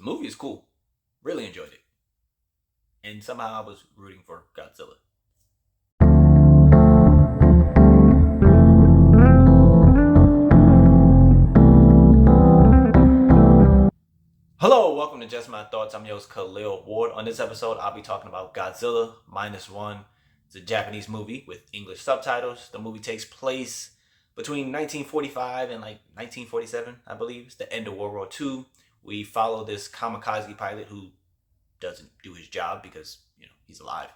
The movie is cool. Really enjoyed it. And somehow I was rooting for Godzilla. Hello, welcome to Just My Thoughts. I'm your host Khaleel Ward. On this episode, I'll be talking about Godzilla Minus One. It's a Japanese movie with English subtitles. The movie takes place between 1945 and 1947, I believe. It's the end of World War II. We follow this kamikaze pilot who doesn't do his job because, he's alive.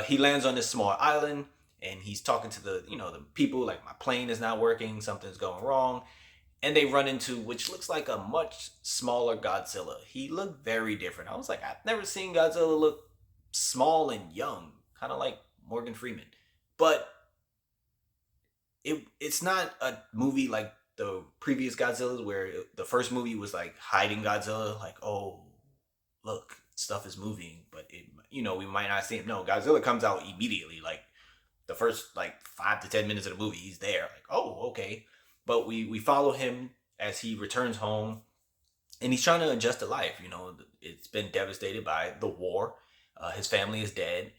He lands on this small island and he's talking to the people like, my plane is not working, something's going wrong. And they run into, which looks like a much smaller Godzilla. He looked very different. I was like, I've never seen Godzilla look small and young, kind of like Morgan Freeman. But it's not a movie like the previous Godzillas where the first movie was like hiding Godzilla, like, oh, look, stuff is moving, but we might not see him. No, Godzilla comes out immediately, like the first 5 to 10 minutes of the movie, he's there. Like, oh, okay. But we follow him as he returns home, and he's trying to adjust to life. It's been devastated by the war. His family is dead.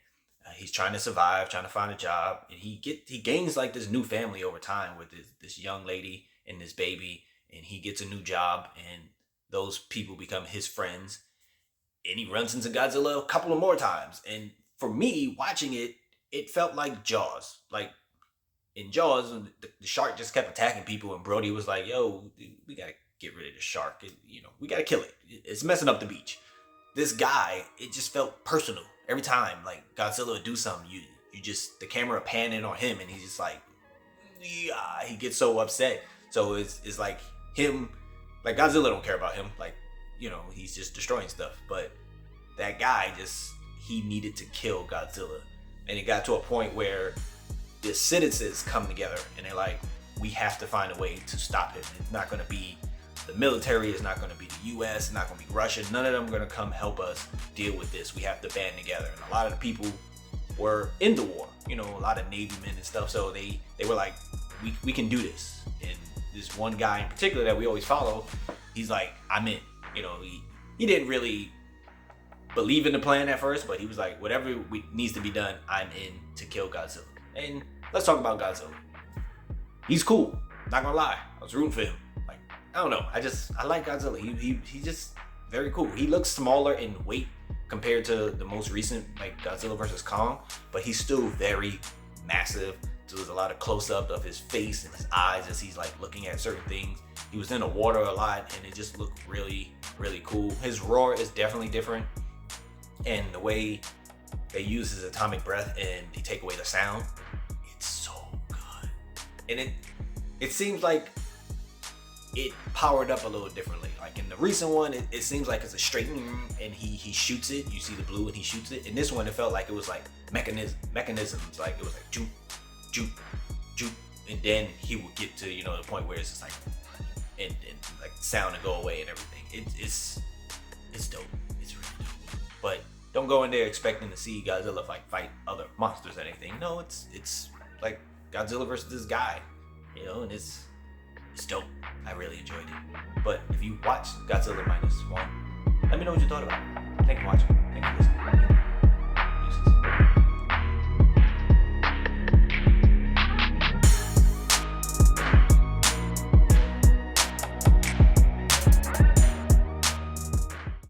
He's trying to survive, trying to find a job, and he gains like this new family over time with this young lady and this baby, and he gets a new job, and those people become his friends. And he runs into Godzilla a couple of more times, and for me watching it, it felt like Jaws, like. In Jaws, the shark just kept attacking people, and Brody was like, yo, we gotta get rid of the shark. We gotta kill it. It's messing up the beach. This guy, it just felt personal. Every time, like, Godzilla would do something, the camera panning on him, and he's just like, yeah, he gets so upset. So it's like him, like, Godzilla don't care about him. Like, he's just destroying stuff. But that guy he needed to kill Godzilla. And it got to a point where the citizens come together and they're like, we have to find a way to stop him. It's not going to be the military, it's not going to be the US, it's not going to be Russia. None of them are going to come help us deal with this. We have to band together. And a lot of the people were in the war, a lot of Navy men and stuff. So they were like, we can do this. And this one guy in particular that we always follow, he's like, I'm in. He didn't really believe in the plan at first, but he was like, whatever needs to be done, I'm in to kill Godzilla. And let's talk about Godzilla. He's cool. Not gonna lie. I was rooting for him. Like, I don't know. I like Godzilla. He's just very cool. He looks smaller in weight compared to the most recent, like Godzilla versus Kong, but he's still very massive. So there's a lot of close-up of his face and his eyes as he's like looking at certain things. He was in the water a lot, and it just looked really, really cool. His roar is definitely different, and the way they use his atomic breath and they take away the sound, it's so good. And it seems like it powered up a little differently. Like in the recent one, it seems like it's a straight and he shoots it. You see the blue and he shoots it. In this one, it felt like it was like mechanisms. Like it was like joop, joop, joop, and then he would get to the point where it's just like and like sound to go away and everything. It's dope. It's really dope. But don't go in there expecting to see Godzilla fight other monsters or anything. No, it's like Godzilla versus this guy, and it's dope. I really enjoyed it. But if you watch Godzilla Minus One, let me know what you thought about it. Thank you for watching. Thank you for listening.